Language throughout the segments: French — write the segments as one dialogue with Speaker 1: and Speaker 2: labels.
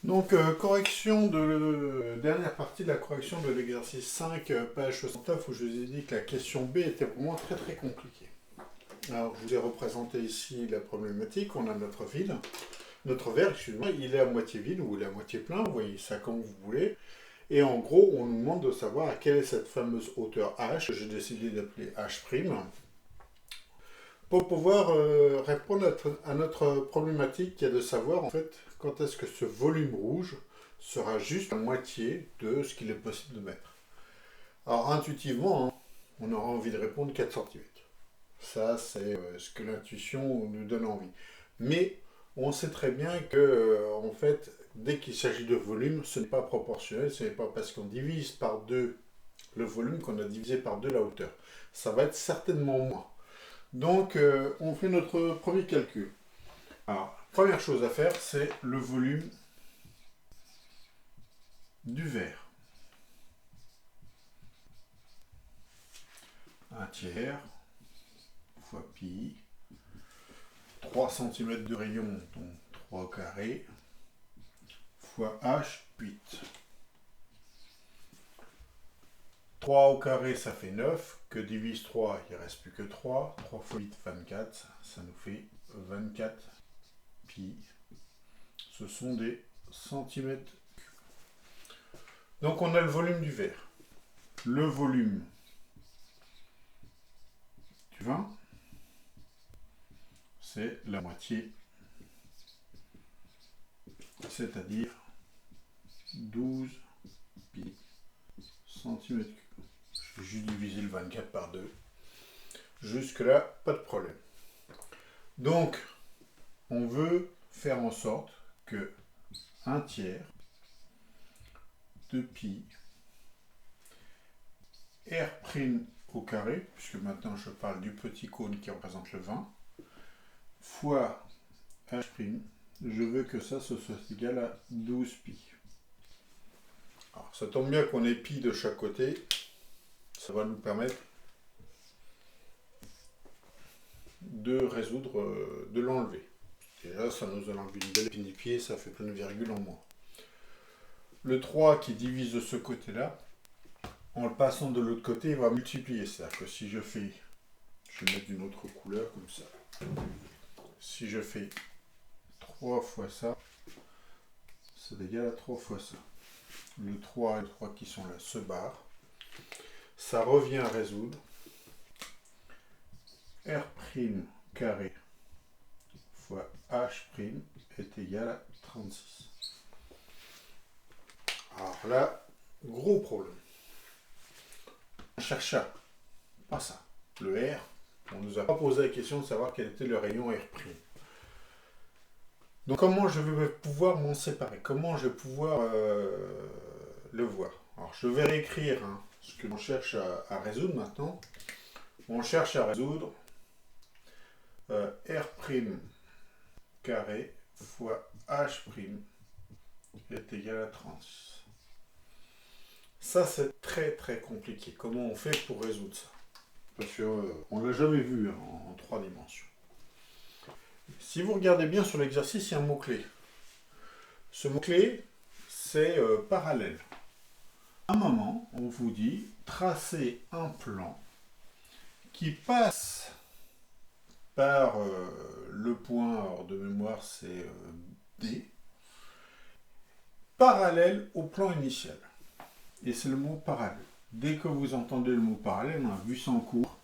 Speaker 1: Donc, correction de dernière partie de la correction de l'exercice 5, page 69, où je vous ai dit que la question B était pour moi très très compliquée. Alors, je vous ai représenté ici la problématique. On a notre verre, excusez-moi, il est à moitié vide ou il est à moitié plein, vous voyez ça comme vous voulez. Et en gros, on nous demande de savoir quelle est cette fameuse hauteur H, que j'ai décidé d'appeler H', pour pouvoir répondre à notre problématique qui est de savoir en fait quand est-ce que ce volume rouge sera juste la moitié de ce qu'il est possible de mettre. Alors intuitivement, hein, on aura envie de répondre 4 cm. Ça, c'est ce que l'intuition nous donne envie. Mais on sait très bien que, en fait, dès qu'il s'agit de volume, ce n'est pas proportionnel, ce n'est pas parce qu'on divise par 2 le volume qu'on a divisé par 2 la hauteur. Ça va être certainement moins. Donc, on fait notre premier calcul. Alors, première chose à faire, c'est le volume du verre. 1 tiers fois pi, 3 cm de rayon, donc 3 au carré, fois h, 8. 3 au carré, ça fait 9. Que divise 3, il ne reste plus que 3. 3 fois 8, 24. Ça nous fait 24 pi. Ce sont des centimètres. Donc on a le volume du verre. Le volume du vin, c'est la moitié. C'est-à-dire 12 pi centimètres cubes. Je vais juste diviser le 24 par 2. Jusque-là, pas de problème. Donc, on veut faire en sorte que 1 tiers de pi R' au carré, puisque maintenant je parle du petit cône qui représente le 20, fois H', je veux que ça soit égal à 12 pi. Alors, ça tombe bien qu'on ait pi de chaque côté, ça va nous permettre de résoudre, de l'enlever. Déjà, ça nous enlève une belle épine du pied, ça fait plein de virgules en moins. Le 3 qui divise de ce côté-là, en le passant de l'autre côté, il va multiplier. C'est-à-dire que si je fais, je vais mettre d'une autre couleur comme ça, si je fais 3 fois ça, c'est égal à 3 fois ça. Le 3 et le 3 qui sont là se barrent. Ça revient à résoudre. R' carré fois H' est égal à 36. Alors là, gros problème. On chercha, pas ça. Le R, on ne nous a pas posé la question de savoir quel était le rayon R'. Donc comment je vais pouvoir m'en séparer? Comment je vais pouvoir le voir? Alors je vais réécrire ce que l'on cherche à résoudre maintenant. On cherche à résoudre R' carré fois H' est égal à 36. Ça c'est très très compliqué. Comment on fait pour résoudre ça? Parce qu'on ne l'a jamais vu en 3 dimensions. Si vous regardez bien sur l'exercice, il y a un mot-clé. Ce mot-clé, c'est parallèle. À un moment, on vous dit tracer un plan qui passe par le point, alors de mémoire c'est D, parallèle au plan initial. Et c'est le mot parallèle. Dès que vous entendez le mot parallèle, on a vu ça en cours,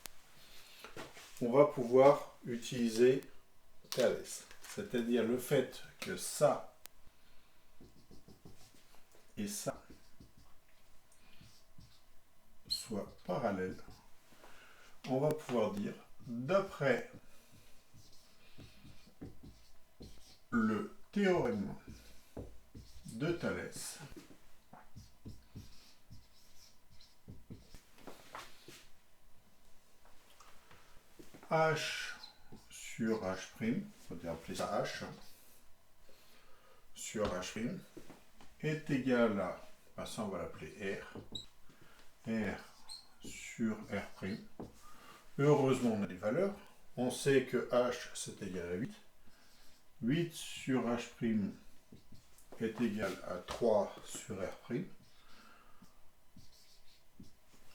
Speaker 1: on va pouvoir utiliser Thalès. C'est-à-dire le fait que ça et ça soient parallèles, on va pouvoir dire, d'après le théorème de Thalès, H sur H', on va appeler ça H, sur H' est égal à, ça on va l'appeler R sur R'. Heureusement on a des valeurs, on sait que H c'est égal à 8. 8 sur H' est égal à 3 sur R'.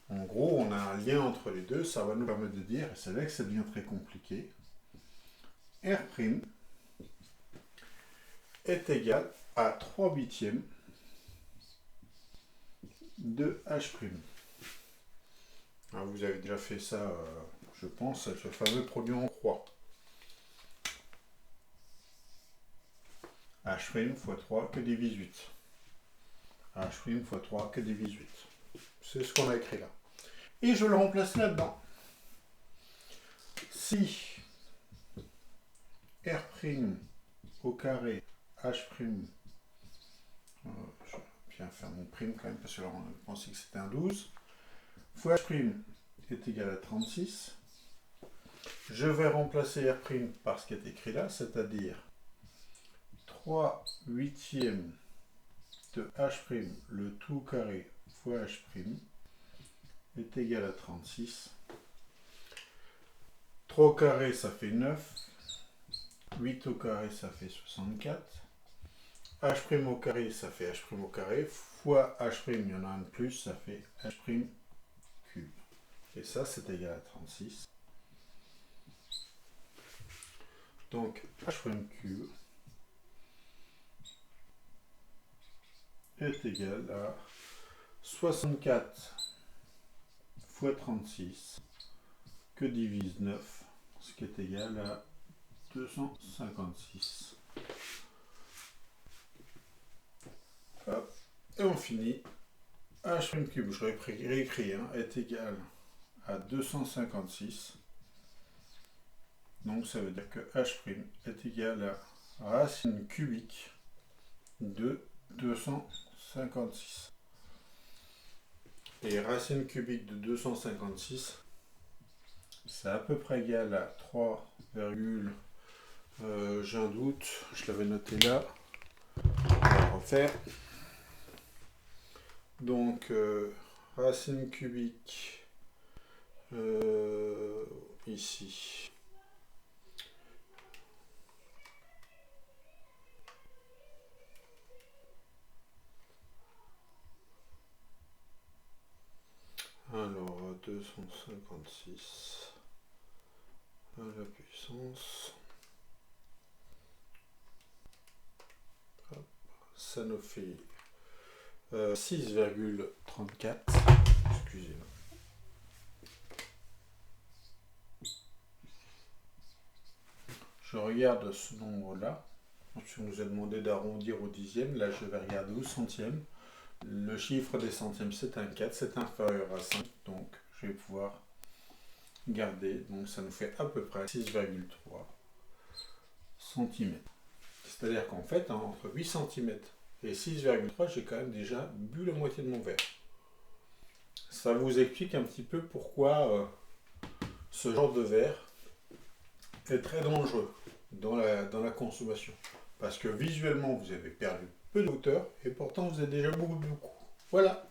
Speaker 1: En gros, on a un lien entre les deux, ça va nous permettre de dire, et c'est là que ça devient très compliqué, R' est égal à 3 huitièmes de H'. Alors, vous avez déjà fait ça, je pense, avec le fameux produit en croix. H' fois 3 que divise 8. H' fois 3 que divise 8. C'est ce qu'on a écrit là. Et je le remplace là-dedans. Si R' au carré H', je vais bien faire mon prime quand même, parce que là on pensait que c'était un 12, fois H' est égal à 36. Je vais remplacer R' par ce qui est écrit là, c'est-à-dire 3 huitièmes de H', le tout carré fois H' est égal à 36. 3 au carré, ça fait 9. 8 au carré, ça fait 64. H' au carré, ça fait H' au carré. Fois H', il y en a un de plus, ça fait H' cube. Et ça, c'est égal à 36. Donc, H' cube est égal à 64 fois 36 que divise 9, ce qui est égal à 256. Hop. Et on finit. H' cube, je réécris, est égal à 256. Donc ça veut dire que H' est égal à racine cubique de 256. Et racine cubique de 256, c'est à peu près égal à 3, j'ai un doute, je l'avais noté là, on va refaire. Donc racine cubique ici. Alors 256 à la puissance. Hop, ça nous fait 6,34. Excusez-moi. Je regarde ce nombre-là. On nous a demandé d'arrondir au dixième. Là, je vais regarder au centième. Le chiffre des centièmes, c'est un 4. C'est inférieur à 5. Donc, je vais pouvoir garder. Donc, ça nous fait à peu près 6,3 cm. C'est-à-dire qu'en fait, entre 8 cm et 6,3, j'ai quand même déjà bu la moitié de mon verre. Ça vous explique un petit peu pourquoi ce genre de verre est très dangereux dans la consommation. Parce que visuellement, vous avez perdu peu de hauteur et pourtant, vous êtes déjà beaucoup. Voilà.